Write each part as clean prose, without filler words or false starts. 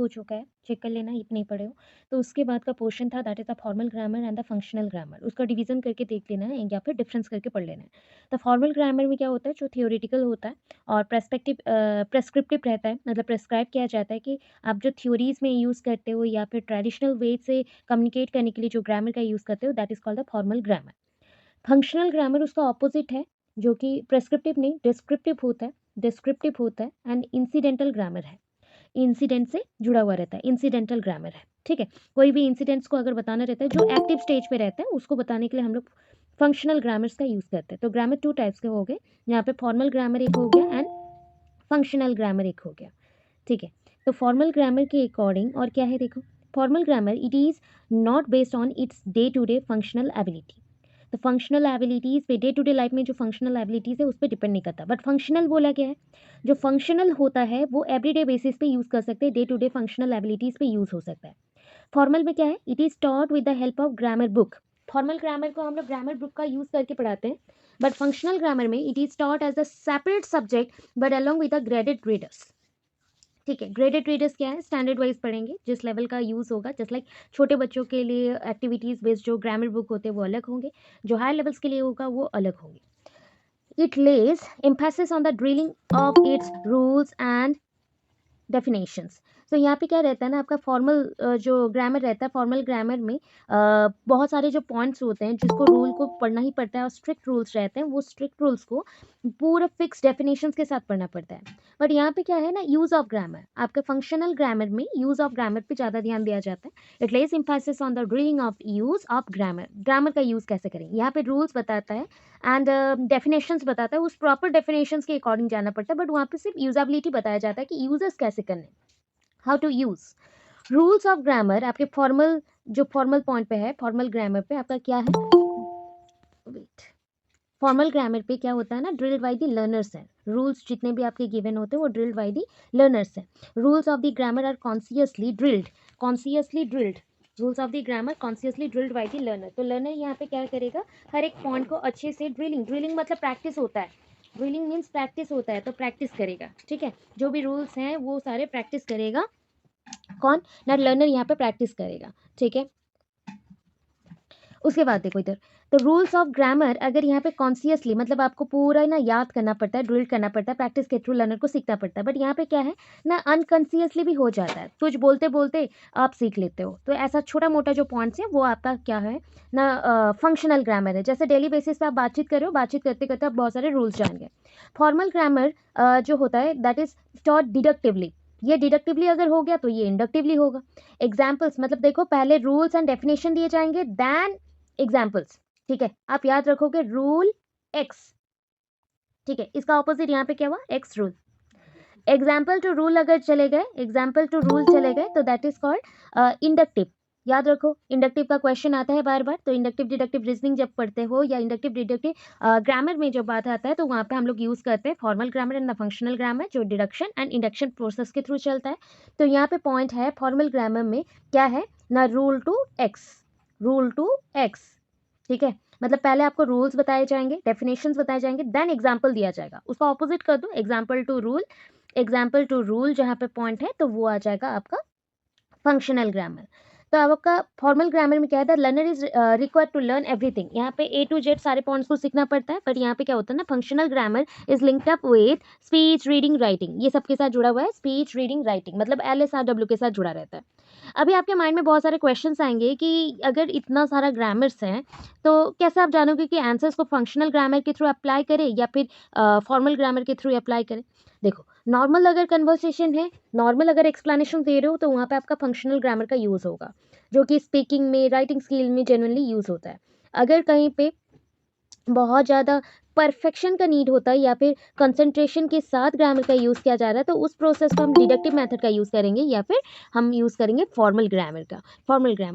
हो चुका है, चेक कर लेना इफ नहीं पढ़े हो। तो उसके बाद का पोर्शन था that is the formal grammar and the functional grammar. उसका डिवीज़न करके देख लेना है या फिर डिफरेंस करके पढ़ लेना है। तो फॉर्मल ग्रामर में क्या होता है, जो थियोरेटिकल होता है और प्रेस्क्रिप्टिव रहता है, मतलब प्रेस्क्राइब किया जाता है कि आप जो थ्योरीज़ में यूज़ करते हो या फिर ट्रेडिशनल वे से कम्युनिकेट करने के लिए जो ग्रामर का यूज़ करते हो that is called the formal grammar. Functional grammar उसका ऑपोजिट है, जो कि प्रेस्क्रिप्टिव नहीं डिस्क्रिप्टिव होता है एंड इंसिडेंटल ग्रामर है। इंसिडेंट से जुड़ा हुआ रहता है, इंसिडेंटल ग्रामर है, ठीक है? कोई भी इंसिडेंट्स को अगर बताना रहता है जो एक्टिव स्टेज पे रहता है, उसको बताने के लिए हम लोग फंक्शनल ग्रामर्स का यूज़ करते हैं। तो ग्रामर 2 टाइप्स के हो गए, यहाँ पे फॉर्मल ग्रामर एक हो गया एंड फंक्शनल ग्रामर एक हो गया, ठीक है? तो फॉर्मल ग्रामर के अकॉर्डिंग और क्या है देखो, formal grammar it is not based on its day to day functional ability. तो फंक्शनल एबिलिटीज़ पे डे टू डे लाइफ में जो फंक्शनल एबिलिटीज़ है उस पे डिपेंड नहीं करता। बट फंक्शनल बोला क्या है, जो फंक्शनल होता है वो एवरीडे बेसिस पे यूज़ कर सकते हैं, day to day functional abilities पे यूज़ हो सकता है। फॉर्मल में क्या है, it is taught with the help of grammar book. Formal grammar को हम लोग ग्रामर बुक का यूज़ करके पढ़ाते हैं, बट फंक्शनल ग्रामर में it is taught as a separate subject but along with the graded readers, ठीक है? ग्रेडेड रीडर्स क्या है, स्टैंडर्ड वाइज पढ़ेंगे, जिस लेवल का यूज़ होगा, जस्ट लाइक छोटे बच्चों के लिए एक्टिविटीज़ बेस्ड जो ग्रामर बुक होते हैं वो अलग होंगे, जो हायर लेवल्स के लिए होगा वो अलग होंगे। It lays emphasis on the drilling of its rules and definitions. तो यहाँ पे क्या रहता है ना, आपका फॉर्मल जो ग्रामर रहता है, फॉर्मल ग्रामर में बहुत सारे जो पॉइंट्स होते हैं जिसको रूल को पढ़ना ही पड़ता है और स्ट्रिक्ट रूल्स रहते हैं, वो स्ट्रिक्ट रूल्स को पूरा फिक्स डेफिनेशंस के साथ पढ़ना पड़ता है। बट यहाँ पे क्या है ना, यूज़ ऑफ ग्रामर, आपके फंक्शनल ग्रामर में यूज़ ऑफ ग्रामर पे ज़्यादा ध्यान दिया जाता है। It less emphasis on the drilling of use of grammar, grammar का यूज़ कैसे करें, यहाँ पे रूल्स बताता है एंड डेफिनेशंस बताता है, उस प्रॉपर डेफिनेशंस के अकॉर्डिंग जाना पड़ता है। बट वहाँ पे सिर्फ यूजेबिलिटी बताया जाता है कि यूजर्स कैसे करने, how to use. Rules of grammar आपके फॉर्मल, जो फॉर्मल पॉइंट पे है, फॉर्मल ग्रामर पे आपका क्या है, वेट, फॉर्मल ग्रामर पे क्या होता है ना, ड्रिल्ड बाय द लर्नर्स है। रूल्स जितने भी आपके गिवन होते हैं वो ड्रिल्ड बाय द लर्नर्स है। Rules of the grammar are consciously drilled, rules of the grammar consciously drilled by the learner. तो लर्नर यहाँ पे क्या करेगा, हर एक पॉइंट को अच्छे से ड्रिलिंग मतलब प्रैक्टिस होता है, ड्रिलिंग मीन्स प्रैक्टिस होता है, तो प्रैक्टिस करेगा, ठीक है? जो भी रूल्स हैं वो सारे प्रैक्टिस करेगा, कौन ना, लर्नर यहाँ पे प्रैक्टिस करेगा, ठीक है? उसके बाद देखो इधर, तो रूल्स ऑफ ग्रामर अगर यहाँ पे कॉन्सियसली मतलब आपको पूरा ना याद करना पड़ता है, ड्रिल करना पड़ता है, प्रैक्टिस के थ्रू लर्नर को सीखना पड़ता है। बट यहाँ पे क्या है ना, अनकॉन्सियसली भी हो जाता है, कुछ बोलते बोलते आप सीख लेते हो। तो ऐसा छोटा मोटा जो पॉइंट्स है वो आपका क्या है ना, फंक्शनल ग्रामर है। जैसे डेली बेसिस पे आप बातचीत कर रहे हो, बातचीत करते करते आप बहुत सारे रूल्स जान गए। फॉर्मल ग्रामर जो होता है दैट इज टॉट डिडक्टिवली, ये डिडक्टिवली अगर हो गया तो ये इंडक्टिवली होगा। एग्जाम्पल्स मतलब देखो, पहले रूल्स एंड डेफिनेशन दिए जाएंगे देन एग्जाम्पल्स, ठीक है? आप याद रखोगे रूल एक्स, ठीक है? इसका ऑपोजिट यहाँ पे क्या हुआ, x rule. Example to rule अगर चले गए, एग्जाम्पल टू रूल चले गए तो दैट इज कॉल्ड इंडक्टिव। याद रखो, इंडक्टिव का क्वेश्चन आता है बार बार, तो इंडक्टिव डिडक्टिव रीजनिंग जब पढ़ते हो या इंडक्टिव डिडक्टिव ग्रामर में जब बात आता है तो वहाँ पे हम लोग यूज़ करते हैं formal grammar and the functional grammar, जो डिडक्शन एंड इंडक्शन प्रोसेस के थ्रू चलता है। तो यहाँ पे पॉइंट है फॉर्मल ग्रामर में क्या है ना, रूल टू एक्स, ठीक है? मतलब पहले आपको रूल्स बताए जाएंगे, डेफिनेशंस बताए जाएंगे, देन एग्जाम्पल दिया जाएगा। उसका ऑपोजिट कर दो, एग्जाम्पल टू रूल जहाँ पे पॉइंट है तो वो आ जाएगा आपका फंक्शनल ग्रामर। तो अब आपका फॉर्मल ग्रामर में क्या है, the learner is required to learn everything, यहाँ पे ए टू जेड सारे पॉइंट्स को सीखना पड़ता है। बट यहाँ पे क्या होता है ना, functional grammar is linked up with speech reading writing, ये सबके साथ जुड़ा हुआ है, स्पीच रीडिंग राइटिंग मतलब LSRW के साथ जुड़ा रहता है। अभी आपके माइंड में बहुत सारे क्वेश्चंस आएंगे कि अगर इतना सारा ग्रामर्स हैं तो कैसे आप जानोगे कि आंसर्स को फंक्शनल ग्रामर के थ्रू अप्लाई करें या फिर फॉर्मल ग्रामर के थ्रू अप्लाई करें। देखो, नॉर्मल अगर कन्वर्सेशन है, नॉर्मल अगर एक्सप्लेनेशन दे रहे हो तो वहाँ पे आपका फंक्शनल ग्रामर का यूज़ होगा, जो कि स्पीकिंग में, राइटिंग स्किल में जनरली यूज़ होता है। अगर कहीं पे बहुत ज़्यादा परफेक्शन का नीड होता है या फिर कंसंट्रेशन के साथ ग्रामर का यूज़ किया जा रहा है तो उस प्रोसेस को हम डिडक्टिव मेथड का यूज़ करेंगे या फिर हम यूज़ करेंगे फॉर्मल ग्रामर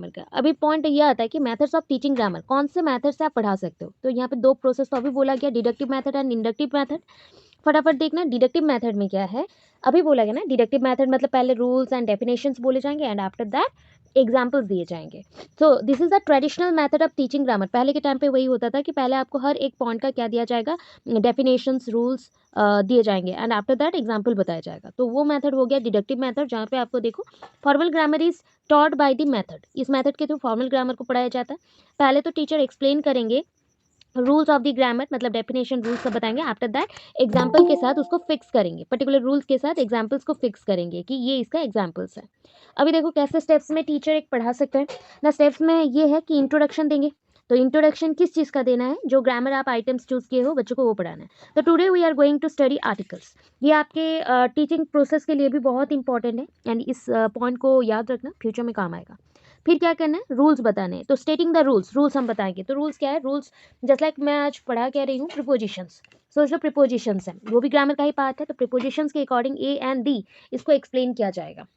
का। अभी पॉइंट ये आता है कि मेथड्स ऑफ टीचिंग ग्रामर, कौन से मेथड से आप पढ़ा सकते हो। तो यहाँ पे दो प्रोसेस तो अभी बोला गया, deductive method and inductive method. फटाफट देखना डिडक्टिव मेथड में क्या है। अभी बोला गया ना डिडक्टिव मेथड मतलब पहले रूल्स एंड डेफिनेशंस बोले जाएंगे एंड आफ्टर दैट एग्जाम्पल्स दिए जाएंगे। So this is the traditional method of teaching grammar. पहले के टाइम पे वही होता था कि पहले आपको हर एक पॉइंट का क्या दिया जाएगा, डेफिनेशंस रूल्स दिए जाएंगे एंड आफ्टर दैट एग्जाम्पल बताया जाएगा। तो वो मेथड हो गया डिडक्टिव मेथड, जहाँ पे आपको देखो formal grammar is taught by the method. इस मेथड के थ्रू फॉर्मल ग्रामर को पढ़ाया जाता है। पहले तो टीचर एक्सप्लेन करेंगे रूल्स ऑफ द ग्रामर, मतलब डेफिनेशन रूल्स सब बताएंगे। आफ्टर दैट एग्जाम्पल के साथ उसको फिक्स करेंगे, पर्टिकुलर रूल्स के साथ एग्जाम्पल्स को फिक्स करेंगे कि ये इसका एग्जाम्पल्स है। अभी देखो कैसे स्टेप्स में टीचर एक पढ़ा सकते हैं ना। स्टेप्स में ये है कि इंट्रोडक्शन देंगे। तो इंट्रोडक्शन किस चीज़ का देना है, जो ग्रामर आप आइटम्स चूज किए हो बच्चों को वो पढ़ाना है। तो today we are going to study articles. ये आपके टीचिंग प्रोसेस के लिए भी बहुत इंपॉर्टेंट है एंड इस पॉइंट को याद रखना, फ्यूचर में काम आएगा। फिर क्या करना है, रूल्स बताने हैं। तो स्टेटिंग द रूल्स हम बताएंगे। तो रूल्स क्या है, रूल्स जस्ट लाइक मैं आज पढ़ा कह रही हूँ प्रिपोजिशंस। सो जो प्रिपोजिशंस हैं वो भी ग्रामर का ही पार्ट है। तो प्रिपोजिशंस के अकॉर्डिंग ए एंड दी इसको एक्सप्लेन किया जाएगा।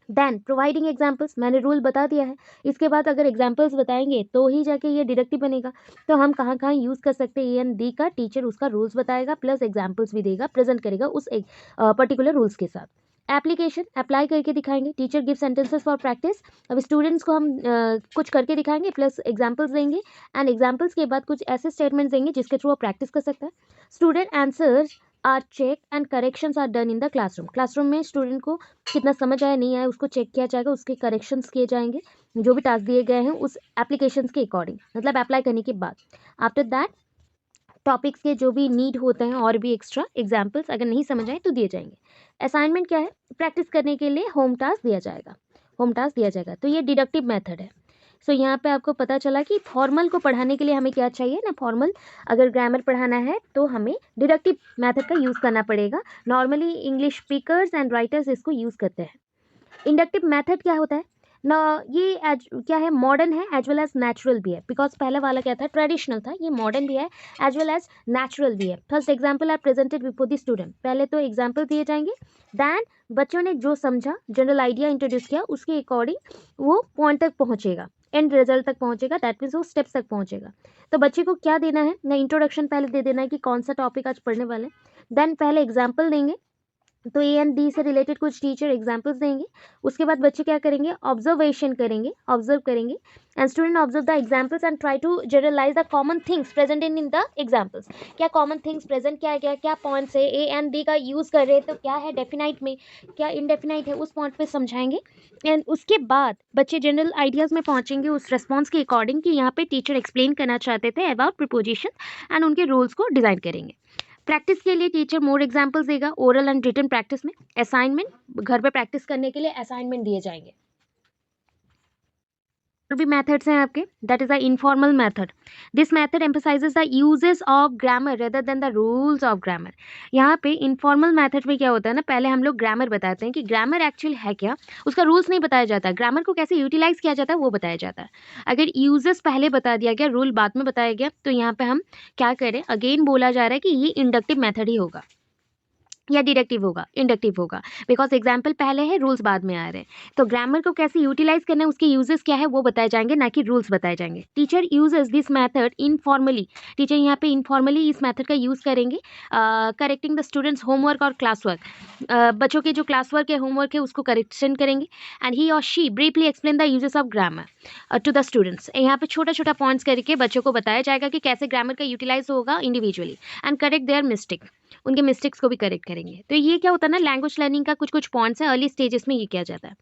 देन प्रोवाइडिंग एग्जाम्पल्स, मैंने रूल बता दिया है। इसके बाद अगर एग्जाम्पल्स बताएंगे तो ही जाके ये डिडक्टिव बनेगा। तो हम कहाँ कहाँ यूज़ कर सकते हैं ए एंड डी का, टीचर उसका रूल्स बताएगा प्लस एग्जाम्पल्स भी देगा, प्रेजेंट करेगा उस एक पर्टिकुलर रूल्स के साथ। एप्लीकेशन अप्लाई करके दिखाएंगे, teacher give sentences for practice. अब स्टूडेंट्स को हम कुछ करके दिखाएंगे प्लस एग्जाम्पल्स देंगे एंड एग्जाम्पल्स के बाद कुछ ऐसे स्टेटमेंट्स देंगे जिसके थ्रू वो प्रैक्टिस कर सकता है। Student answers are check and corrections are done in the classroom. Classroom में स्टूडेंट को कितना समझ आया नहीं आया उसको चेक किया जाएगा, उसके करेक्शंस किए जाएंगे जो भी टास्क दिए गए हैं उस एप्लीकेशंस के अकॉर्डिंग, मतलब अप्लाई करने के बाद। आफ्टर दैट टॉपिक्स के जो भी नीड होते हैं और भी एक्स्ट्रा एग्जाम्पल्स अगर नहीं समझ आए तो दिए जाएंगे। असाइनमेंट क्या है, प्रैक्टिस करने के लिए होम टास्क दिया जाएगा, होम टास्क दिया जाएगा। तो ये डिडक्टिव मेथड है। सो यहाँ पे आपको पता चला कि फॉर्मल को पढ़ाने के लिए हमें क्या चाहिए ना, फॉर्मल अगर ग्रामर पढ़ाना है तो हमें डिडक्टिव मेथड का यूज़ करना पड़ेगा। Normally English speakers and writers इसको यूज़ करते हैं। इंडक्टिव मेथड क्या होता है ना, ये क्या है, मॉडर्न है एज वेल एज नेचुरल भी है। बिकॉज पहला वाला क्या था, ट्रेडिशनल था, ये मॉडर्न भी है एज वेल एज नेचुरल भी है। First example are presented before the student. पहले तो एग्जाम्पल दिए जाएंगे, दैन बच्चों ने जो समझा, जनरल आइडिया इंट्रोड्यूस किया, उसके अकॉर्डिंग वो पॉइंट तक पहुंचेगा, एंड रिजल्ट तक पहुंचेगा, दैट मीन्स वो स्टेप्स तक पहुंचेगा। तो बच्चे को क्या देना है ना, इंट्रोडक्शन पहले दे देना है कि कौन सा टॉपिक आज पढ़ने वाले हैं। देन पहले एग्जाम्पल देंगे, तो ए एंड डी से रिलेटेड कुछ टीचर एग्जाम्पल्स देंगे। उसके बाद बच्चे क्या करेंगे, ऑब्जर्वेशन करेंगे, ऑब्जर्व करेंगे and student observe the examples and try to generalise the common things present in the examples. क्या कॉमन थिंग्स प्रेजेंट, क्या क्या क्या पॉइंट्स है ए एंड डी का यूज़ कर रहे हैं, तो क्या है डेफिनाइट में, क्या इनडेफिनाइट है, उस पॉइंट पे समझाएंगे। एंड उसके बाद बच्चे जनरल आइडियाज़ में पहुंचेंगे उस रेस्पॉन्स के अकॉर्डिंग कि यहाँ पे टीचर एक्सप्लेन करना चाहते थे अबाउट प्रिपोजिशन एंड उनके रूल्स को डिज़ाइन करेंगे। प्रैक्टिस के लिए टीचर मोर एग्जाम्पल्स देगा ओरल एंड रिटन प्रैक्टिस में। असाइनमेंट, घर पे प्रैक्टिस करने के लिए असाइनमेंट दिए जाएंगे। और भी मेथड्स हैं आपके, that is the informal method. This method emphasises the uses of grammar rather than the rules of grammar. यहाँ पे इनफॉर्मल मेथड में क्या होता है ना, पहले हम लोग ग्रामर बताते हैं कि ग्रामर एक्चुअल है क्या, उसका रूल्स नहीं बताया जाता, ग्रामर को कैसे यूटिलाइज किया जाता है वो बताया जाता है। अगर यूजेस पहले बता दिया गया, रूल बाद में बताया गया, तो यहाँ पे हम क्या करें, अगेन बोला जा रहा है कि ये इंडक्टिव मेथड ही होगा या डिडक्टिव होगा, इंडक्टिव होगा, बिकॉज एग्जाम्पल पहले है, रूल्स बाद में आ रहे हैं। तो ग्रामर को कैसे यूटिलाइज करना है, उसके यूजेस क्या है वो बताए जाएंगे, ना कि रूल्स बताए जाएंगे। Teacher uses this method informally, teacher यहाँ पे इनफॉर्मली इस मेथड का यूज़ करेंगे करेक्टिंग द स्टूडेंट्स होमवर्क और क्लास वर्क। बच्चों के जो क्लास वर्क है, होमवर्क है, उसको करेक्शन करेंगे एंड ही और she briefly explain the uses of grammar to the students. यहाँ पे छोटा छोटा पॉइंट्स करके बच्चों को बताया जाएगा कि कैसे ग्रामर का यूटिलाइज होगा individually and correct their mistake, उनके मिस्टेक्स को भी करेक्ट करेंगे। तो ये क्या होता है ना, लैंग्वेज लर्निंग का कुछ कुछ पॉइंट्स है, अर्ली स्टेजेस में ये किया जाता है।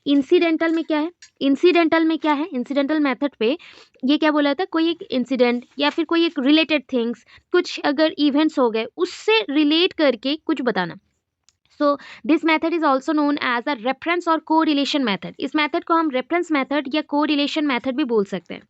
इंसिडेंटल में क्या है, इंसिडेंटल में क्या है, इंसिडेंटल मेथड पे ये क्या बोला था, कोई एक इंसिडेंट या फिर कोई एक रिलेटेड थिंग्स, कुछ अगर इवेंट्स हो गए उससे रिलेट करके कुछ बताना। So this method is also known as a reference और को रिलेशन मेथड। इस मेथड को हम रेफरेंस मेथड या को रिलेशन मेथड भी बोल सकते हैं,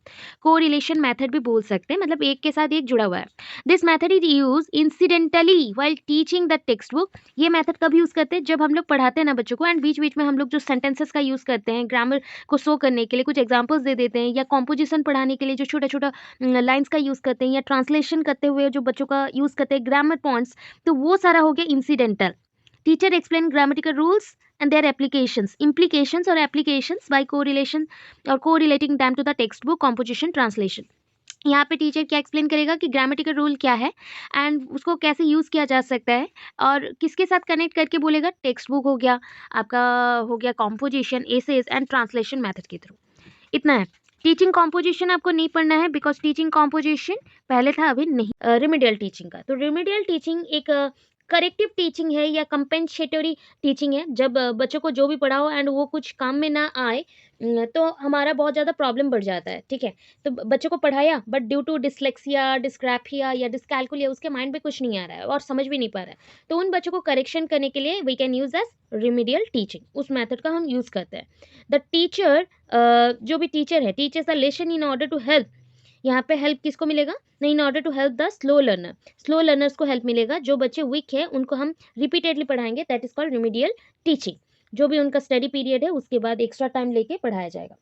को रिलेशन मेथड भी बोल सकते हैं, मतलब एक के साथ एक जुड़ा हुआ है। This method is use incidentally while teaching the text book. ये मेथड कब यूज़ करते हैं, जब हम लोग पढ़ाते हैं ना बच्चों को, एंड बीच बीच में हम लोग जो सेंटेंसेस का यूज़ करते हैं ग्रामर को शो करने के लिए, कुछ एग्जाम्पल्स दे देते हैं, या कॉम्पोजिशन पढ़ाने के लिए जो छोटा छोटा लाइन्स का यूज़ करते हैं, या ट्रांसलेशन करते हुए जो बच्चों का यूज़ करते हैं ग्रामर पॉइंट्स, तो वो सारा हो गया incidental. Teacher explain grammatical rules and their applications, implications or applications by correlation or correlating them to the textbook, composition, translation. यहाँ पे टीचर क्या एक्सप्लेन करेगा कि ग्रामेटिकल रूल क्या है एंड उसको कैसे यूज़ किया जा सकता है और किसके साथ कनेक्ट करके बोलेगा, टेक्स्ट बुक हो गया, आपका हो गया composition, essays and translation method के थ्रू। इतना है। टीचिंग कॉम्पोजिशन आपको नहीं पढ़ना है बिकॉज टीचिंग कॉम्पोजिशन पहले था, अभी नहीं। रिमेडियल टीचिंग का, तो रिमेडियल टीचिंग एक करेक्टिव टीचिंग है या कंपेंसेटरी टीचिंग है। जब बच्चों को जो भी पढ़ाओ एंड वो कुछ काम में ना आए तो हमारा बहुत ज़्यादा प्रॉब्लम बढ़ जाता है, ठीक है। तो बच्चों को पढ़ाया but due to dyslexia, dysgraphia या डिसकैलकुलिया उसके माइंड में कुछ नहीं आ रहा है और समझ भी नहीं पा रहा है, तो उन बच्चों को करेक्शन करने के लिए we can use as remedial teaching, उस मेथड का हम यूज़ करते हैं। द टीचर, जो भी टीचर है, teachers are lesson in order to help. यहाँ पे हेल्प किसको मिलेगा, नहीं, in order to help the slow learner, slow learners को हेल्प मिलेगा। जो बच्चे वीक है उनको हम रिपीटेडली पढ़ाएंगे, that is called remedial teaching. जो भी उनका स्टडी पीरियड है उसके बाद एक्स्ट्रा टाइम लेके पढ़ाया जाएगा।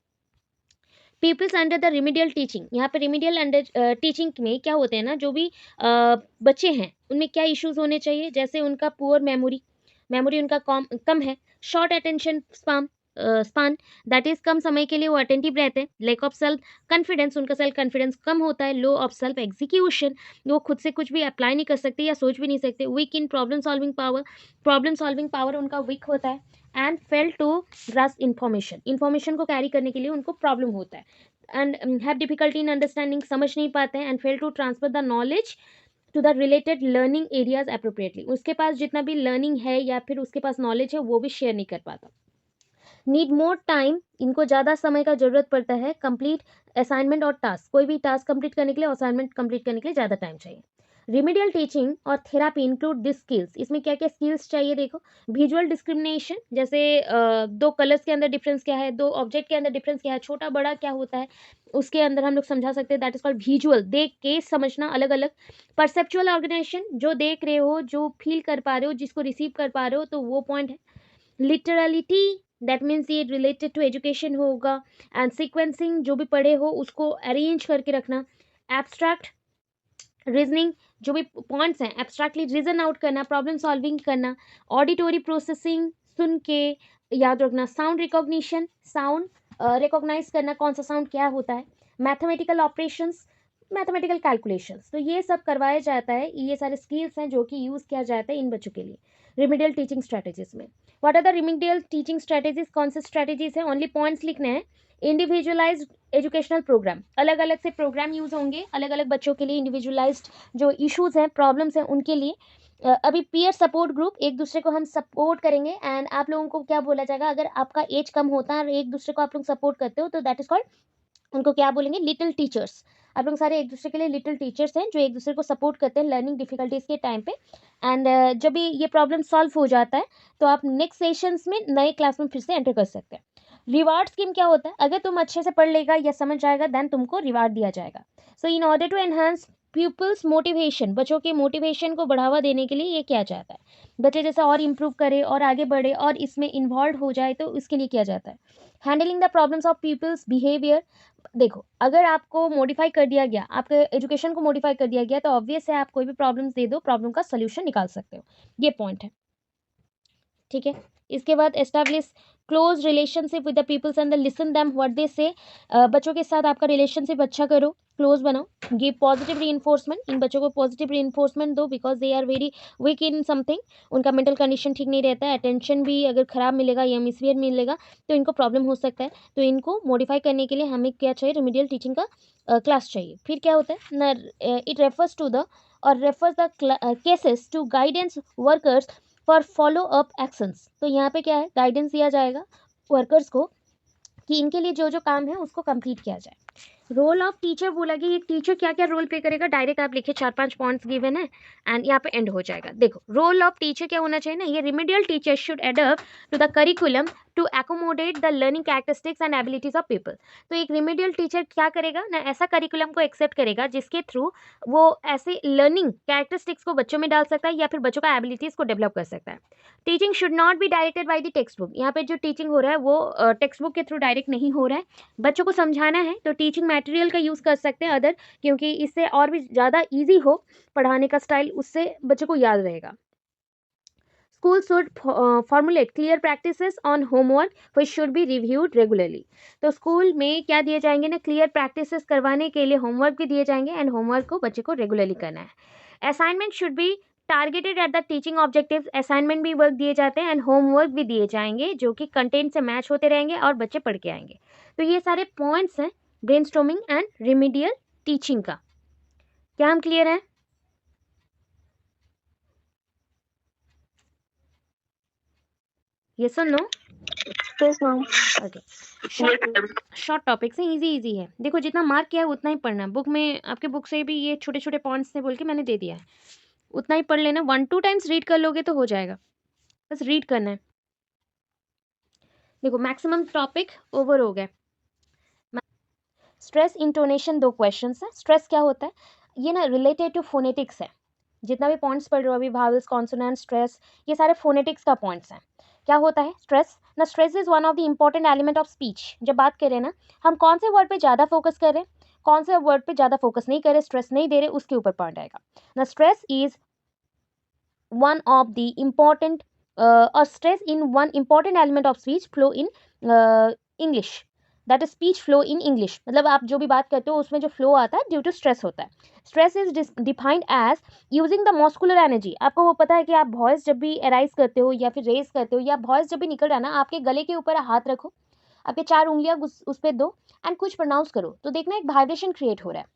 Peoples under the remedial teaching, यहाँ पे रिमीडियल अंडर टीचिंग में क्या होते हैं ना, जो भी बच्चे हैं उनमें क्या इश्यूज होने चाहिए, जैसे उनका पुअर मेमोरी, मेमोरी उनका कम है, short attention span, that is come समय के लिए वो अटेंटिव रहते हैं, लेक ऑफ सेल्फ कॉन्फिडेंस, उनका सेल्फ कॉन्फिडेंस कम होता है, लो ऑफ सेल्फ एग्जीक्यूशन, वो खुद से कुछ भी अप्लाई नहीं कर सकते या सोच भी नहीं सकते, weak in problem solving power, problem solving power उनका वीक होता है, and fail to grasp information को कैरी करने के लिए उनको प्रॉब्लम होता है, and have difficulty in understanding, समझ नहीं पाते हैं, and fail to transfer the knowledge to the related learning areas appropriately, उसके पास जितना भी लर्निंग है या फिर उसके पास नॉलेज है वो भी शेयर नहीं कर पाता। नीड मोर टाइम, इनको ज़्यादा समय का ज़रूरत पड़ता है कंप्लीट असाइनमेंट और टास्क, कोई भी टास्क कंप्लीट करने के लिए, असाइनमेंट कंप्लीट करने के लिए ज़्यादा टाइम चाहिए। रिमीडियल टीचिंग और थेरापी इंक्लूड दिस स्किल्स, इसमें क्या क्या स्किल्स चाहिए देखो, विजुअल डिस्क्रिमिनेशन, जैसे दो कलर्स के अंदर डिफरेंस क्या है, दो ऑब्जेक्ट के अंदर डिफरेंस क्या है, छोटा बड़ा क्या होता है, उसके अंदर हम लोग समझा सकते हैं, दैट इज कॉल्ड विजुअल, देख के समझना अलग अलग। परसेप्चुअल ऑर्गेनाइजेशन, जो देख रहे हो, जो फील कर पा रहे हो, जिसको रिसीव कर पा रहे हो, तो वो पॉइंट है। लिटरलिटी, दैट मीन्स ये रिलेटेड टू एजुकेशन होगा, एंड सीक्वेंसिंग, जो भी पढ़े हो उसको अरेंज करके रखना। एब्स्ट्रैक्ट रीजनिंग, जो भी पॉइंट्स हैं एब्स्ट्रैक्टली रीजन आउट करना, प्रॉब्लम सॉल्विंग करना। ऑडिटोरी प्रोसेसिंग, सुन के याद रखना। साउंड रिकॉग्निशन, साउंड रिकॉग्नाइज करना, कौन सा साउंड क्या होता है। मैथमेटिकल ऑपरेशंस, मैथमेटिकल कैलकुलेशंस, तो ये सब करवाया जाता है, ये सारे स्किल्स हैं जो कि यूज़ किया जाता है इन बच्चों के लिए रिमीडियल टीचिंग स्ट्रैटेजीज में। What are the remedial teaching strategies, कौन से स्ट्रैटेजीज हैं, ओनली पॉइंट्स लिखने हैं। इंडिविजुअलाइज्ड एजुकेशनल प्रोग्राम, अलग अलग से प्रोग्राम यूज़ होंगे अलग अलग बच्चों के लिए, इंडिविजुअलाइज्ड जो इश्यूज हैं, प्रॉब्लम्स हैं उनके लिए। अभी पीयर सपोर्ट ग्रुप, एक दूसरे को हम सपोर्ट करेंगे, एंड आप लोगों को क्या बोला जाएगा, अगर आपका एज कम होता है और एक दूसरे को आप लोग सपोर्ट करते हो तो दैट इज कॉल्ड, उनको क्या बोलेंगे, लिटिल टीचर्स। आप लोग सारे एक दूसरे के लिए लिटिल टीचर्स हैं जो एक दूसरे को सपोर्ट करते हैं लर्निंग डिफिकल्टीज के टाइम पे। एंड जब भी ये प्रॉब्लम सॉल्व हो जाता है तो आप नेक्स्ट सेशंस में नए क्लास में फिर से एंटर कर सकते हैं। रिवार्ड स्कीम क्या होता है, अगर तुम अच्छे से पढ़ लेगा या समझ जाएगा देन तुमको रिवार्ड दिया जाएगा। So in order to enhance people's motivation, बच्चों के मोटिवेशन को बढ़ावा देने के लिए ये किया जाता है, बच्चे जैसे और इम्प्रूव करे और आगे बढ़े और इसमें इन्वॉल्व हो जाए तो इसके लिए किया जाता है। Handling the problems of peoples behaviour, देखो अगर आपको मॉडिफाई कर दिया गया, आपके एजुकेशन को मॉडिफाई कर दिया गया तो ऑब्वियस है आप कोई भी प्रॉब्लम्स दे दो, प्रॉब्लम का सोल्यूशन निकाल सकते हो, ये पॉइंट है, ठीक है। इसके बाद establish close relationship with the peoples and listen them what they say, बच्चों के साथ आपका रिलेशनशिप अच्छा करो, क्लोज बनाओ। गिव पॉजिटिव रीइंफोर्समेंट, इन बच्चों को पॉजिटिव रीइंफोर्समेंट दो because they are very weak in something, उनका मेंटल कंडीशन ठीक नहीं रहता है, अटेंशन भी अगर खराब मिलेगा या मिसबिहेव मिलेगा तो इनको प्रॉब्लम हो सकता है, तो इनको मॉडिफाई करने के लिए हमें क्या चाहिए, रिमीडियल टीचिंग का क्लास चाहिए। फिर क्या होता है ना, इट रेफर्स टू द और refers the cases to guidance workers for follow up actions, तो यहाँ पे क्या है, गाइडेंस दिया जाएगा वर्कर्स को कि इनके लिए जो जो काम है उसको कंप्लीट किया जाए। रोल ऑफ टीचर बोला कि एक टीचर क्या क्या रोल प्ले करेगा, डायरेक्ट आप लिखे 4-5 पॉइंट्स गिवन है एंड यहाँ पे एंड हो जाएगा। देखो रोल ऑफ टीचर क्या होना चाहिए ना, ये remedial teacher should adopt to the curriculum to accommodate the learning characteristics and abilities of people, तो एक रिमीडियल टीचर क्या करेगा ना, ऐसा करिकुलम को एक्सेप्ट करेगा जिसके थ्रू वो ऐसे लर्निंग कैरेक्टरिस्टिक्स को बच्चों में डाल सकता है या फिर बच्चों का एबिलिटीज को डेवलप कर सकता है। Teaching should not be directed by the text book, यहाँ पे जो टीचिंग हो रहा है वो टेक्स्ट बुक के थ्रू डायरेक्ट नहीं हो रहा है, बच्चों को समझाना है तो टीचिंग मटेरियल का यूज़ कर सकते हैं अदर, क्योंकि इससे और भी ज़्यादा ईजी हो पढ़ाने का स्टाइल, उससे बच्चों को याद रहेगा। School should formulate clear practices on homework which should be reviewed regularly. तो स्कूल में क्या दिए जाएंगे ना, क्लियर प्रैक्टिसेस करवाने के लिए होमवर्क भी दिए जाएंगे एंड होमवर्क को बच्चे को रेगुलरली करना है. Assignment should be targeted at the teaching objectives. Assignment भी वर्क दिए जाते हैं एंड होमवर्क भी दिए जाएंगे जो कि कंटेंट से मैच होते रहेंगे और बच्चे पढ़ के आएंगे. तो ये सारे पॉइंट्स हैं ब्रेनस्टॉर्मिंग एंड रिमीडियल टीचिंग का. क्या हम क्लियर हैं? यस और नो? ओके. शॉर्ट टॉपिक्स हैं, इजी इजी है. देखो जितना मार्क किया है उतना ही पढ़ना. बुक में आपके बुक से भी ये छोटे छोटे पॉइंट्स थे बोल के मैंने दे दिया है, उतना ही पढ़ लेना. 1-2 टाइम्स रीड कर लोगे तो हो जाएगा, बस रीड करना है. देखो मैक्सिमम टॉपिक ओवर हो गया. स्ट्रेस इंटोनेशन 2 क्वेश्चंस है. स्ट्रेस क्या होता है, ये ना रिलेटेड टू फोनेटिक्स है. जितना भी पॉइंट्स पढ़ रहे हो अभी, वावल्स, कॉन्सोनेंट, स्ट्रेस, ये सारे फोनेटिक्स का पॉइंट्स हैं. क्या होता है स्ट्रेस ना? Stress is one of the important element of speech. जब बात करें ना, हम कौन से वर्ड पे ज़्यादा फोकस कर रहे हैं, कौन से वर्ड पे ज़्यादा फोकस नहीं कर रहे, स्ट्रेस नहीं दे रहे, उसके ऊपर पॉइंट आएगा ना. Stress is one of the important or stress in one important element of speech flow in English. That is speech flow in English. मतलब आप जो भी बात करते हो उसमें जो फ्लो आता है ड्यू टू स्ट्रेस होता है. Stress is defined as using the muscular energy. आपको वो पता है कि आप वॉइस जब भी एराइज करते हो या फिर रेज करते हो या वॉइस जब भी निकल रहा है ना, आपके गले के ऊपर हाथ रखो, आपके 4 उंगलियां उस पर दो एंड कुछ प्रोनाउंस करो, तो देखना एक वाइब्रेशन क्रिएट हो रहा है.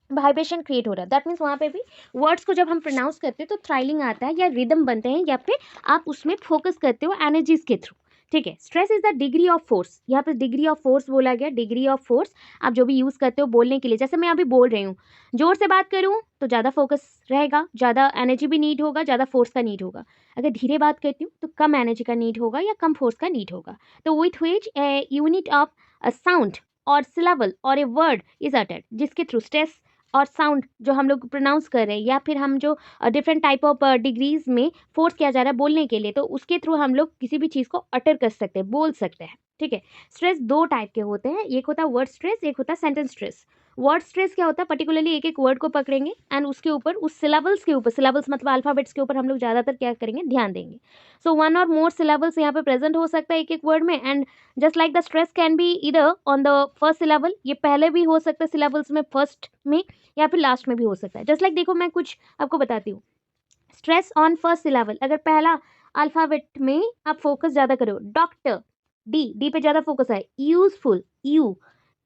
वाइब्रेशन क्रिएट हो रहा है, दैट मीन्स वहाँ पे भी वर्ड्स को जब हम प्रोनाउंस करते हैं तो थ्राइलिंग आता है या रिदम बनते हैं या फिर आप उसमें फोकस करते हो एनर्जीज के थ्रू. ठीक है. Stress is the degree of force. यहाँ पे डिग्री ऑफ फोर्स बोला गया. डिग्री ऑफ फोर्स आप जो भी यूज़ करते हो बोलने के लिए. जैसे मैं अभी बोल रही हूँ, जोर से बात करूँ तो ज़्यादा फोकस रहेगा, ज़्यादा एनर्जी भी नीड होगा, ज़्यादा फोर्स का नीड होगा. अगर धीरे बात करती हूँ तो कम एनर्जी का नीड होगा या कम फोर्स का नीड होगा. तो with which a unit of a sound और सिलेबल और ए वर्ड इज अटेड, जिसके थ्रू स्ट्रेस और साउंड जो हम लोग प्रोनाउंस कर रहे हैं या फिर हम जो डिफरेंट टाइप ऑफ डिग्रीज में फोर्स किया जा रहा है बोलने के लिए, तो उसके थ्रू हम लोग किसी भी चीज़ को अटर कर सकते हैं, बोल सकते हैं. ठीक है. स्ट्रेस 2 टाइप के होते हैं. एक होता है वर्ड स्ट्रेस, एक होता है सेंटेंस स्ट्रेस. वर्ड स्ट्रेस क्या होता है, पर्टिकुलरली एक एक वर्ड को पकड़ेंगे एंड उसके ऊपर उस सिलेबल्स के ऊपर, सिलेबल्स मतलब अल्फाबेट्स के ऊपर हम लोग ज़्यादातर क्या करेंगे, ध्यान देंगे. सो 1 और मोर सिलेबल्स यहाँ पे प्रेजेंट हो सकता है एक एक वर्ड में. And just like the stress can be इधर ऑन द फर्स्ट सिलेबल, ये पहले भी हो सकता है सिलेबल्स में, फर्स्ट में या फिर लास्ट में भी हो सकता है. जस्ट लाइक देखो मैं कुछ आपको बताती हूँ. स्ट्रेस ऑन फर्स्ट सिलेबल, अगर पहला अल्फाबेट में आप फोकस ज़्यादा करो, डॉक्टर, डी पे ज़्यादा फोकस है, यूजफुल, यू,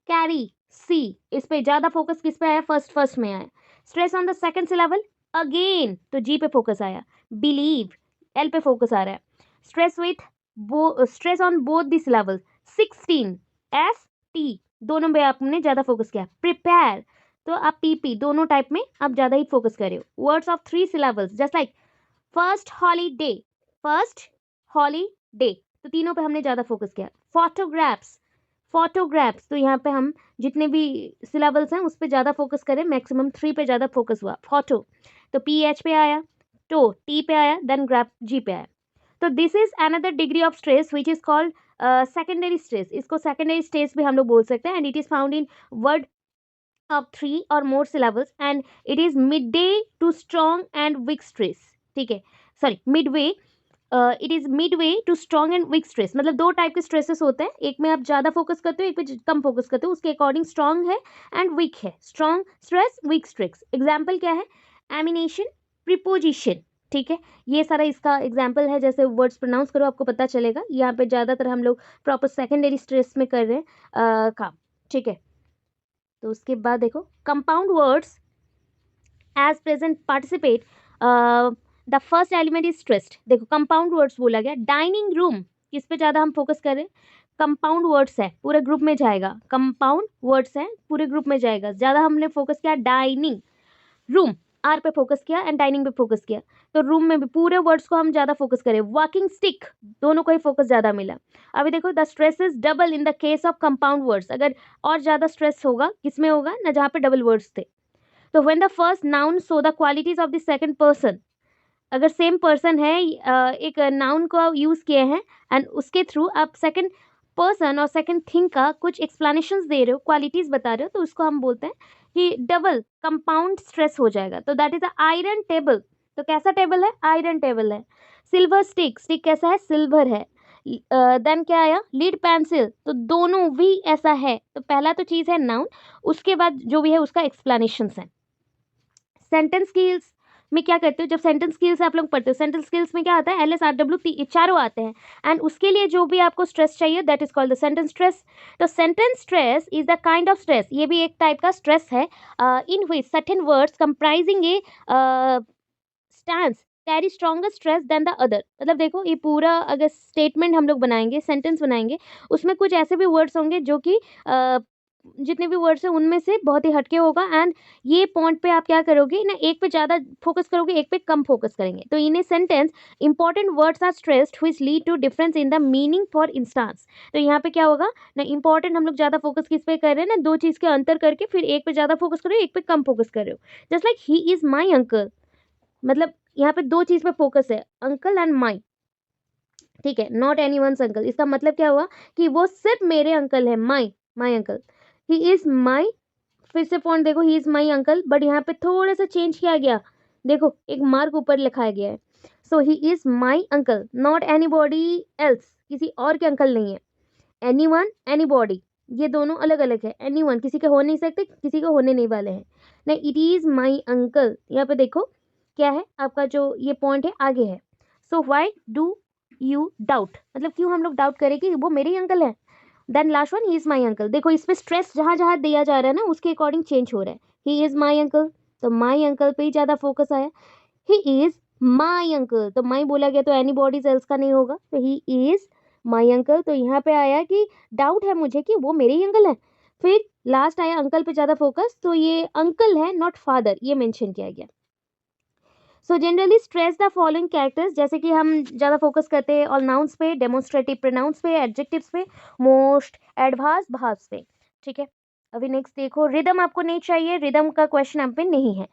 कैरी, सी, इस पे ज़्यादा फोकस किस पे आया, फर्स्ट में आया. Stress on the second syllable again, तो जी पे फोकस आया. बिलीव, एल पे फोकस आ रहा है. Stress with stress on both the syllable, 16, S, T, दोनों पे आपने ज़्यादा फोकस किया. प्रिपेयर, तो आप पीपी, दोनों टाइप में आप ज़्यादा ही फोकस कर रहे हो. Words of 3 syllables just like first holiday, first holiday, तो तीनों पे हमने ज़्यादा फोकस किया. फोटोग्राफ्स, फोटोग्राफ्स, तो यहाँ पे हम जितने भी सिलेबल्स हैं उस पर ज़्यादा फोकस करें, मैक्सिमम 3 पे ज़्यादा फोकस हुआ. फोटो, तो पी एच पे आया, टो टी पे आया, देन ग्राफ जी पे आया. तो this is another degree of stress which is called secondary stress. इसको सेकेंडरी स्ट्रेस भी हम लोग बोल सकते हैं. And it is found in word of 3 or more syllables and it is midday to strong and weak stress. ठीक है, sorry midway, it is midway to strong and weak stress. मतलब 2 type के स्ट्रेसेस होते हैं, एक में आप ज़्यादा फोकस करते हो, एक पे कम फोकस करते हो, उसके अकॉर्डिंग स्ट्रॉन्ग है एंड वीक है. Strong stress, weak stress. Example क्या है, एमिनेशन, प्रीपोजिशन. ठीक है, ये सारा इसका एग्जाम्पल है. जैसे वर्ड्स प्रोनाउंस करो आपको पता चलेगा. यहाँ पे ज़्यादातर हम लोग प्रॉपर सेकेंडरी स्ट्रेस में कर रहे हैं काम. ठीक है, तो उसके बाद देखो compound words as present participate, the first element is stressed. देखो कंपाउंड वर्ड्स बोला गया. डाइनिंग रूम, किस पे ज़्यादा हम फोकस करें, कंपाउंड वर्ड्स है, पूरे ग्रुप में जाएगा. कंपाउंड वर्ड्स है, पूरे ग्रुप में जाएगा. ज़्यादा हमने फोकस किया डाइनिंग. रूम, आर पे फोकस किया एंड डाइनिंग पे फोकस किया. तो रूम में भी पूरे वर्ड्स को हम ज़्यादा फोकस करें. वॉकिंग स्टिक, दोनों को ही फोकस ज़्यादा मिला. अभी देखो the stress is double in the case of compound words. अगर और ज़्यादा स्ट्रेस होगा किस में होगा ना, जहाँ पे डबल वर्ड्स थे. तो when the first noun so the qualities of the second person, अगर सेम पर्सन है, एक नाउन को यूज़ किए हैं एंड उसके थ्रू आप सेकंड पर्सन और सेकंड थिंग का कुछ एक्सप्लेनेशंस दे रहे हो, क्वालिटीज़ बता रहे हो, तो उसको हम बोलते हैं कि डबल कंपाउंड स्ट्रेस हो जाएगा. तो that is a iron table. तो कैसा टेबल है? आयरन टेबल है। सिल्वर स्टिक, स्टिक कैसा है? सिल्वर है। देन क्या आया? लीड पेंसिल, तो दोनों भी ऐसा है। तो पहला तो चीज है नाउन, उसके बाद जो भी है उसका एक्सप्लेनेशन है। सेंटेंस स्किल्स में क्या करते हो? जब सेंटेंस स्किल्स आप लोग पढ़ते हो, सेंटेंस स्किल्स में क्या आता है? LSRW चारों आते हैं, एंड उसके लिए जो भी आपको स्ट्रेस चाहिए that is called the sentence stress. तो sentence stress is the kind of stress, ये भी एक टाइप का स्ट्रेस है, in which certain words comprising a stance carry stronger stress than the other. मतलब देखो, ये पूरा अगर स्टेटमेंट हम लोग बनाएंगे, सेंटेंस बनाएंगे, उसमें कुछ ऐसे भी वर्ड्स होंगे जो कि जितने भी वर्ड्स हैं उनमें से बहुत ही हटके होगा, एंड ये पॉइंट पे आप क्या करोगे ना, एक पे ज़्यादा फोकस करोगे, एक पे कम फोकस करेंगे। तो in a sentence important words are stressed which lead to difference in the meaning for instance. तो यहाँ पे क्या होगा ना, इंपॉर्टेंट हम लोग ज़्यादा फोकस किस पे कर रहे हैं ना, दो चीज़ के अंतर करके फिर एक पे ज़्यादा फोकस कर रहे हो, एक पे कम फोकस कर रहे हो। Just like he is my uncle, मतलब यहाँ पे दो चीज़ पे फोकस है, अंकल एंड माई, ठीक है, नॉट एनी वंस अंकल। इसका मतलब क्या हुआ कि वो सिर्फ मेरे अंकल है, माई माई अंकल। ही इज माई, फिर से पॉइंट देखो, ही इज माई अंकल, बट यहाँ पे थोड़ा सा चेंज किया गया, देखो एक मार्क ऊपर लिखाया गया है। So he is my uncle, not anybody else, किसी और के अंकल नहीं है। एनी वन, एनी बॉडी, ये दोनों अलग अलग है। एनी वन किसी के हो नहीं सकते, किसी के होने नहीं वाले हैं। नहीं, इट इज माई अंकल, यहाँ पे देखो क्या है आपका जो ये पॉइंट है आगे है। So why do you doubt, मतलब क्यों हम लोग डाउट करें कि वो मेरे ही अंकल है। Then last one, he is my uncle, देखो इस पे स्ट्रेस जहां जहां दिया जा रहा है ना उसके अकॉर्डिंग चेंज हो रहा है। ही इज माई अंकल, तो माई अंकल पे ही ज्यादा फोकस आया। ही इज माई अंकल, तो माई बोला गया तो एनी बॉडीज एल्स का नहीं होगा, तो ही इज माई अंकल, तो यहाँ पे आया कि डाउट है मुझे कि वो मेरे ही अंकल है। फिर लास्ट आया अंकल पे ज्यादा फोकस, तो ये अंकल है नॉट फादर, ये मेंशन किया गया। So generally stress the following characters, जैसे कि हम ज़्यादा फोकस करते हैं और नाउन्स पे, डेमोन्स्ट्रेटिव प्रोनाउंस पे, एडजेक्टिव्स पे, मोस्ट, एडवांस, भास पे, ठीक है। अभी नेक्स्ट देखो, रिदम आपको नहीं चाहिए, रिदम का क्वेश्चन आप पे नहीं है।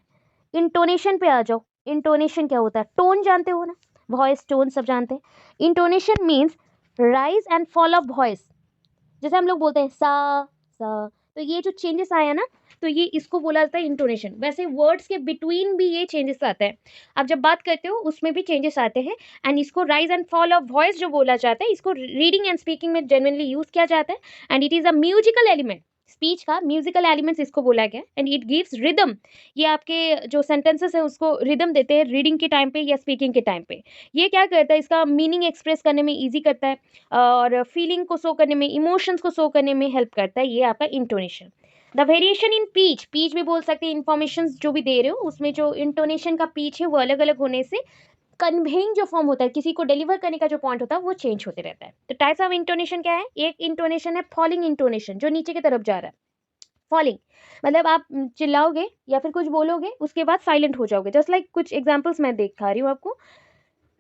इंटोनेशन पे आ जाओ। इंटोनेशन क्या होता है? टोन जानते हो ना, वॉइस टोन सब जानते हैं। Intonation means rise and fall of voice, जैसे हम लोग बोलते हैं सा, तो ये जो चेंजेस आया ना, तो ये इसको बोला जाता है इंटोनेशन। वैसे वर्ड्स के बिटवीन भी ये चेंजेस आते हैं, आप जब बात करते हो उसमें भी चेंजेस आते हैं, एंड इसको rise and fall of voice जो बोला जाता है, इसको रीडिंग एंड स्पीकिंग में जनरली यूज किया जाता है, and it is a musical element, speech का म्यूजिकल एलिमेंट्स इसको बोला गया, एंड इट गिव्स रिदम। ये आपके जो सेंटेंसेस हैं उसको रिदम देते हैं रीडिंग के टाइम पे या स्पीकिंग के टाइम पे। ये क्या करता है, इसका मीनिंग एक्सप्रेस करने में ईजी करता है, और फीलिंग को शो करने में, इमोशंस को शो करने में हेल्प करता है, ये आपका intonation. The variation in pitch, pitch भी बोल सकते हैं, इन्फॉर्मेशन जो भी दे रहे हो उसमें जो इंटोनेशन का पीच है वो अलग अलग होने से कन्वेइंग जो फॉर्म होता है, किसी को डिलीवर करने का जो पॉइंट होता है वो चेंज होते रहता है। तो टाइप्स ऑफ इंटोनेशन क्या है? एक इंटोनेशन है फॉलिंग इंटोनेशन, जो नीचे की तरफ जा रहा है। फॉलिंग मतलब आप चिल्लाओगे या फिर कुछ बोलोगे उसके बाद साइलेंट हो जाओगे, जस्ट लाइक कुछ एग्जांपल्स मैं दिखा रही हूँ आपको।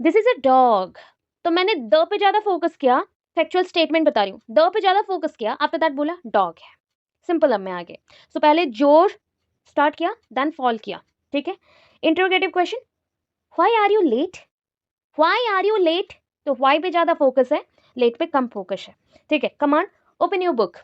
दिस इज अ डॉग, तो मैंने द पे ज्यादा फोकस किया, फैक्चुअल स्टेटमेंट बता रही हूँ, द पे ज्यादा फोकस किया, आफ्टर दैट बोला डॉग है। सिंपल, अब मैं आगे। सो पहले जोर स्टार्ट किया, देन फॉल किया, ठीक है। Interrogative question, why are you late, why are you late, तो व्हाई पे ज्यादा फोकस है, लेट पे कम फोकस है, ठीक है। Command, open your book,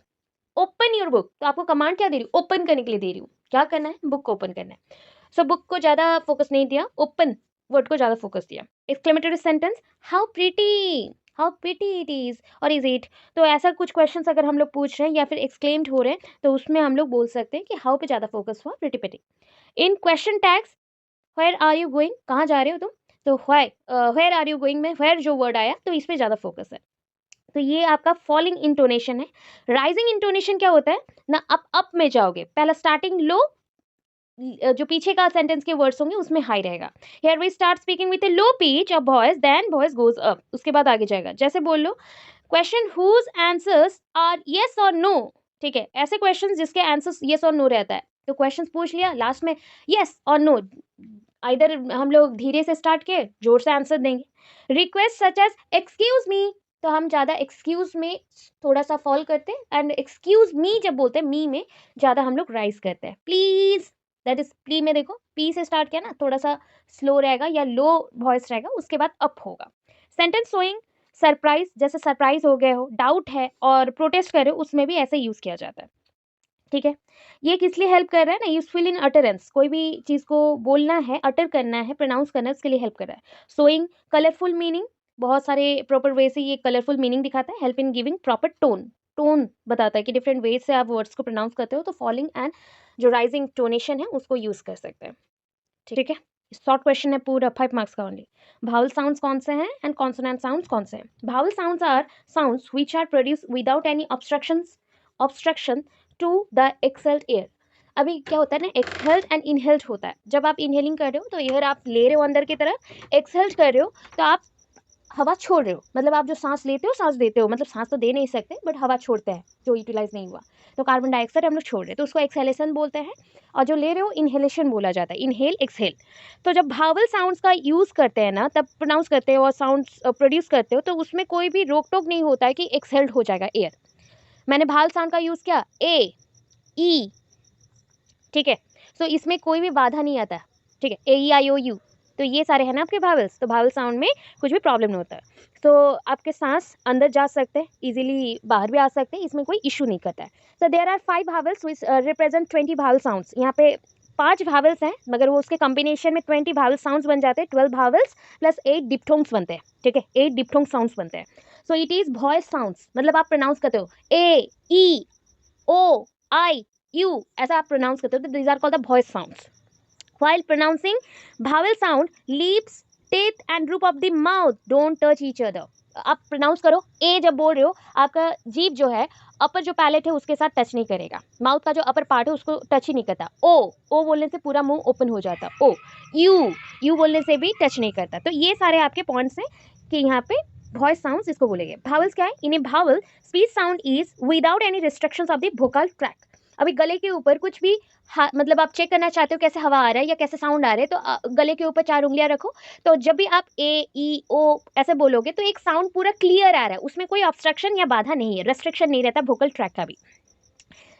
open your book, तो आपको कमांड क्या दे रही हूँ? ओपन करने के लिए दे रही हूँ, क्या करना है? बुक को ओपन करना है। सो बुक को ज्यादा फोकस नहीं दिया, ओपन वर्ड को ज्यादा फोकस दिया। Exclamatory sentence, how pretty, how pretty it is और इज इट, तो ऐसा कुछ क्वेश्चंस अगर हम लोग पूछ रहे हैं या फिर एक्सक्लेम्ड हो रहे हैं तो उसमें हम लोग बोल सकते हैं कि हाउ पे ज्यादा फोकस हुआ, pretty pretty. In question tags, where are you going, कहाँ जा रहे हो तुम, तो वेयर आर यू गोइंग में वेयर जो वर्ड आया तो इस पे ज्यादा फोकस है, तो ये आपका फॉलिंग इंटोनेशन है। राइजिंग इंटोनेशन क्या होता है ना, अप में जाओगे, पहला स्टार्टिंग लो, जो पीछे का सेंटेंस के वर्ड्स होंगे उसमें हाई रहेगा। Here we start speaking with a low pitch of voice, then voice goes up, उसके बाद आगे जाएगा। जैसे बोल लो, question whose answers are yes और नो, ठीक है, ऐसे क्वेश्चन जिसके आंसर्स यस और नो रहता है, तो क्वेश्चन पूछ लिया, लास्ट में यस और नो, इधर हम लोग धीरे से स्टार्ट किए, जोर से आंसर देंगे। Request such as excuse me, तो हम ज़्यादा एक्सक्यूज में थोड़ा सा फॉल करते हैं, एंड एक्सक्यूज मी जब बोलते हैं, मी में ज़्यादा हम लोग राइज करते हैं। प्लीज, दैट इज प्ली में देखो पी से स्टार्ट किया ना, थोड़ा सा स्लो रहेगा या लो वॉइस रहेगा, उसके बाद अप होगा। सेंटेंस शोइंग सरप्राइज, जैसे सरप्राइज हो गए हो, डाउट है और प्रोटेस्ट कर रहे हो, उसमें भी ऐसे यूज किया जाता है। ठीक है। ये किस लिए हेल्प कर रहा है ना, यूजफुल इन अटरेंस, कोई भी चीज़ को बोलना है, अटर करना है, प्रोनाउंस करना है, उसके लिए हेल्प कर रहा है। शोइंग कलरफुल मीनिंग, बहुत सारे प्रॉपर वे से ये कलरफुल मीनिंग दिखाता है। Help in giving proper tone, tone बताता है कि डिफरेंट वेज से आप वर्ड्स को प्रोनाउंस करते हो, तो फॉलिंग एंड जो राइजिंग टोनेशन है उसको यूज कर सकते हैं। ठीक है, शॉर्ट क्वेश्चन है पूरा, 5 मार्क्स का ओनली। भावल साउंड्स कौन से हैं एंड कॉन्सोनेंट साउंड्स कौन से हैं? Vowel sounds are sounds which are produce without any obstruction to the exhaled air. अभी क्या होता है ना, एक्सहेल्ड एंड इनहेल्ड होता है। जब आप इनहेलिंग कर रहे हो तो एयर आप ले रहे हो अंदर की तरफ, एक्सहेल्ड कर रहे हो तो आप हवा छोड़ रहे हो, मतलब आप जो सांस लेते हो सांस देते हो, मतलब सांस तो दे नहीं सकते बट हवा छोड़ते हैं जो यूटिलाइज नहीं हुआ, तो कार्बन डाइऑक्साइड हम लोग छोड़ रहे हैं, तो उसको एक्सहेलेशन बोलते हैं। और जो ले रहे हो इनहेलेशन बोला जाता है, इनहेल एक्सहेल। तो जब भावल साउंड्स का यूज़ करते हैं ना, तब प्रोनाउंस करते हो और साउंड्स प्रोड्यूस करते हो, तो उसमें कोई भी रोक टोक नहीं होता है कि एक्सहेल्ड हो जाएगा एयर। मैंने भावल साउंड का यूज़ किया, ए, ई, ठीक है, सो इसमें कोई भी बाधा नहीं आता। ठीक है, ए, ई, आई, ओ, यू, तो ये सारे हैं ना आपके भावल्स, तो भावल साउंड में कुछ भी प्रॉब्लम नहीं होता है। तो आपके सांस अंदर जा सकते हैं, इजीली बाहर भी आ सकते हैं, इसमें कोई इशू नहीं करता है। So there are 5 vowels which represent 20 vowel sounds. यहाँ पे 5 भावल्स हैं, मगर वो उसके कॉम्बिनेशन में 20 भावल साउंड्स बन जाते हैं। 12 भावल्स प्लस 8 डिप्थोंग्स बनते हैं। ठीक है, 8 डिप्थोंग साउंड्स बनते हैं। So it is voice sounds, मतलब आप प्रोनाउंस करते हो ए, ई, ओ, आई, यू, ऐसा आप प्रोनाउंस करते हो, तो these are called the voice sounds. While pronouncing vowel sound, lips, teeth and roof of the mouth don't touch each other. आप प्रोनाउंस करो, ए जब बोल रहे हो आपका जीभ जो है, अपर जो पैलेट है उसके साथ टच नहीं करेगा, माउथ का जो अपर पार्ट है उसको टच ही नहीं करता। ओ बोलने से पूरा मुंह ओपन हो जाता। ओ, यू बोलने से भी टच नहीं करता। तो ये सारे आपके पॉइंट्स हैं कि यहाँ पे वॉइस साउंड्स इसको बोलेंगे। भावल्स क्या है? In a vowel speech sound is without any restrictions of the vocal tract. अभी गले के ऊपर कुछ भी मतलब आप चेक करना चाहते हो कैसे हवा आ रहा है या कैसे साउंड आ रहे हैं, तो गले के ऊपर 4 उंगलियां रखो, तो जब भी आप ए, ई, ओ ऐसे बोलोगे तो एक साउंड पूरा क्लियर आ रहा है, उसमें कोई ऑब्स्ट्रक्शन या बाधा नहीं है, रेस्ट्रिक्शन नहीं रहता वोकल ट्रैक का भी।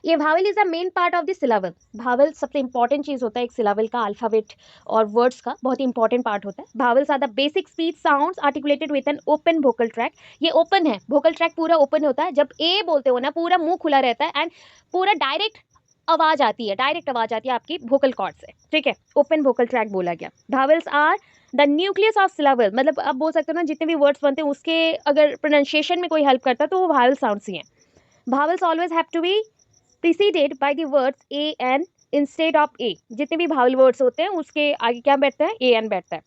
ये vowel is the main part of the syllable. Vowel सबसे इंपॉर्टेंट चीज होता है एक सिलाबल का, अल्फाबेट और वर्ड्स का बहुत इंपॉर्टेंट पार्ट होता है। Vowels are the basic speech sounds articulated with an open vocal tract. ये ओपन है, वोकल ट्रैक पूरा ओपन होता है। जब ए बोलते हो ना, पूरा मुंह खुला रहता है एंड पूरा डायरेक्ट आवाज आती है, डायरेक्ट आवाज आती है आपकी वोकल कॉर्ड से। ठीक है, ओपन वोकल ट्रैक बोला गया। Vowels are the nucleus of syllable, मतलब आप बोल सकते हो ना जितने भी वर्ड्स बनते हैं उसके अगर प्रोनाउंसिएशन में कोई हेल्प करता है तो वो भावल साउंड्स ही हैं। Vowels always have to be preceded by the words A an instead of A. जितने भी भावल वर्ड्स होते हैं उसके आगे क्या बैठता है? ए एन बैठता है।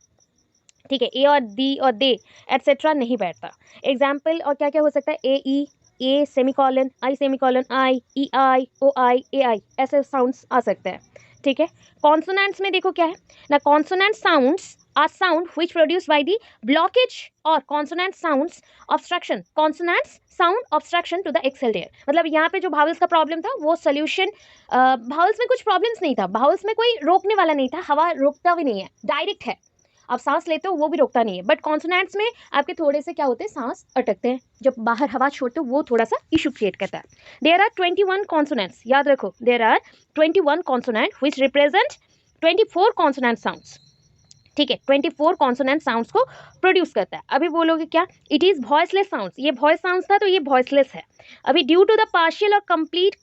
ठीक है, ए और दी और दे एटसेट्रा नहीं बैठता। एग्जाम्पल और क्या क्या हो सकता है? ए ई, ए सेमीकॉलन, आई सेमीकॉलन, आई, ई आई, ओ आई, ए आई, ऐसे साउंड्स आ सकते हैं। ठीक है, कॉन्सोनेंट्स में देखो क्या है ना, consonant sounds are sound which produce by the blockage और consonant sounds obstruction. Consonants sound obstruction to the exhaled air, मतलब यहाँ पे जो भावल्स का प्रॉब्लम था वो सोल्यूशन, भावल्स में कुछ प्रॉब्लम्स नहीं था, भावल्स में कोई रोकने वाला नहीं था, हवा रोकता भी नहीं है, डायरेक्ट है, आप सांस लेते हो वो भी रोकता नहीं है। बट कॉन्सोनेंट्स में आपके थोड़े से क्या होते हैं, सांस अटकते हैं, जब बाहर हवा छोड़ते हो वो थोड़ा सा इशू क्रिएट करता है। देयर आर 21 कॉन्सोनेंट्स, याद रखो, there are 21 consonant which represent 24 consonant sounds. ठीक है, 24 कॉन्सोनेंट साउंड्स को प्रोड्यूस करता है। अभी बोलोगे क्या? It is voiceless sounds. ये वॉइस साउंड्स था तो ये वॉइसलेस है। अभी ड्यू टू द पार्शियल और complete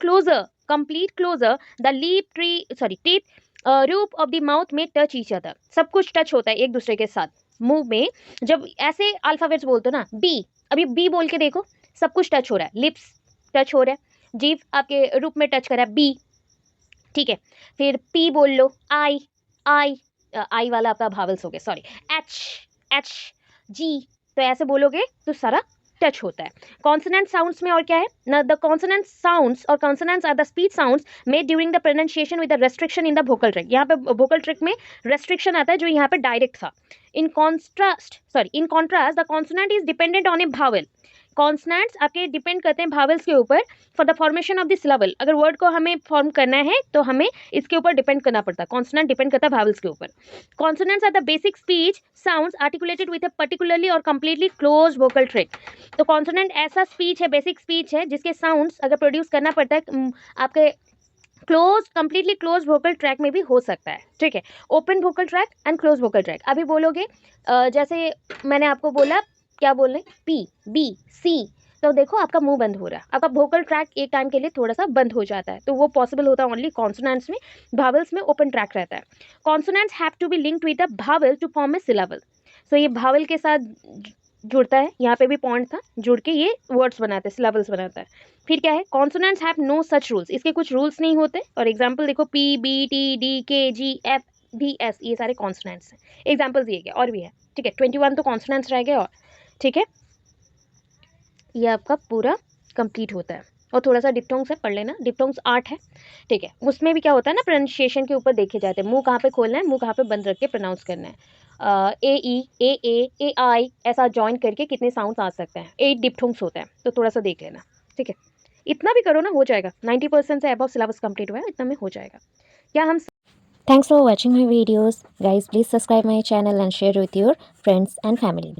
closure the lip tree teeth roof of the mouth में टच ईच अदर। सब कुछ टच होता है एक दूसरे के साथ मुंह में। जब ऐसे अल्फाबेट्स बोलते हो ना, बी, अभी बी बोल के देखो, सब कुछ टच हो रहा है, लिप्स टच हो रहा है, जीभ आपके रूप में टच कर रहा है, बी। ठीक है, फिर पी बोल लो, आई, आई वाला आपका भावल्स हो गया, सॉरी, एच, जी, तो ऐसे बोलोगे तो सारा टच होता है। कॉन्सोनेंट साउंड्स में और क्या है ना, द कॉन्सोनेंट साउंड्स और consonants are the speech sounds made during the pronunciation with the restriction in the vocal tract. यहाँ पे वोकल ट्रैक में रेस्ट्रिक्शन आता है जो यहाँ पे डायरेक्ट था। In contrast the consonant is dependent on A Bhawal. Consonants आपके डिपेंड करते हैं भावल्स के ऊपर for the formation of the syllable. अगर वर्ड को हमें फॉर्म करना है तो हमें इसके ऊपर डिपेंड करना पड़ता है, कॉन्सोनेंट डिपेंड करता है भावल्स के ऊपर। Consonants are the basic speech sounds articulated with a particularly और कंप्लीटली क्लोज वोकल ट्रैक। तो कॉन्सोनेंट ऐसा स्पीच है, बेसिक स्पीच है जिसके साउंड्स अगर प्रोड्यूस करना पड़ता है आपके कंप्लीटली क्लोज वोकल ट्रैक में भी हो सकता है। ठीक है, open vocal track and close vocal tract. अभी बोलोगे जैसे मैंने आपको बोला क्या बोल रहे, पी, बी, सी, तो देखो आपका मुंह बंद हो रहा है, आपका वोकल ट्रैक एक टाइम के लिए थोड़ा सा बंद हो जाता है, तो वो पॉसिबल होता है ओनली कॉन्सोनेंट्स में। भावल्स में ओपन ट्रैक रहता है। Consonants have to be linked with the vowel to form a syllable. So ये भावल के साथ जुड़ता है, यहाँ पे भी पॉइंट था, जुड़ के ये वर्ड्स बनाते हैं, सिलेबल्स बनाता है। फिर क्या है, consonants have no such rules, इसके कुछ रूल्स नहीं होते। और एग्जाम्पल देखो, पी, बी, टी, डी, के, जी, एफ, बी, एस, ये सारे कॉन्सोनेंट्स हैं। एग्जाम्पल दिए गए और भी है, ठीक है। 21 तो कॉन्सोनेंट्स रह गए और, ठीक है, ये आपका पूरा कंप्लीट होता है। और थोड़ा सा डिप्थोंग्स है, पढ़ लेना, डिप्थोंग्स 8 है, ठीक है। उसमें भी क्या होता है ना, प्रोनाउंसिएशन के ऊपर देखे जाते हैं, मुंह कहाँ पे खोलना है, मुंह कहाँ पे बंद रख के प्रोनाउंस करना है। ए ई, ए आई, ऐसा जॉइन करके कितने साउंड्स आ सकते हैं, 8 डिप्थोंग्स होता है, तो थोड़ा सा देख लेना, ठीक है। इतना भी करो ना, हो जाएगा। 90% से अबव सिलेबस कंप्लीट हुआ है, इतना में हो जाएगा। क्या हम Thanks for watching my videos. Guys, please subscribe my channel and share with your friends and family.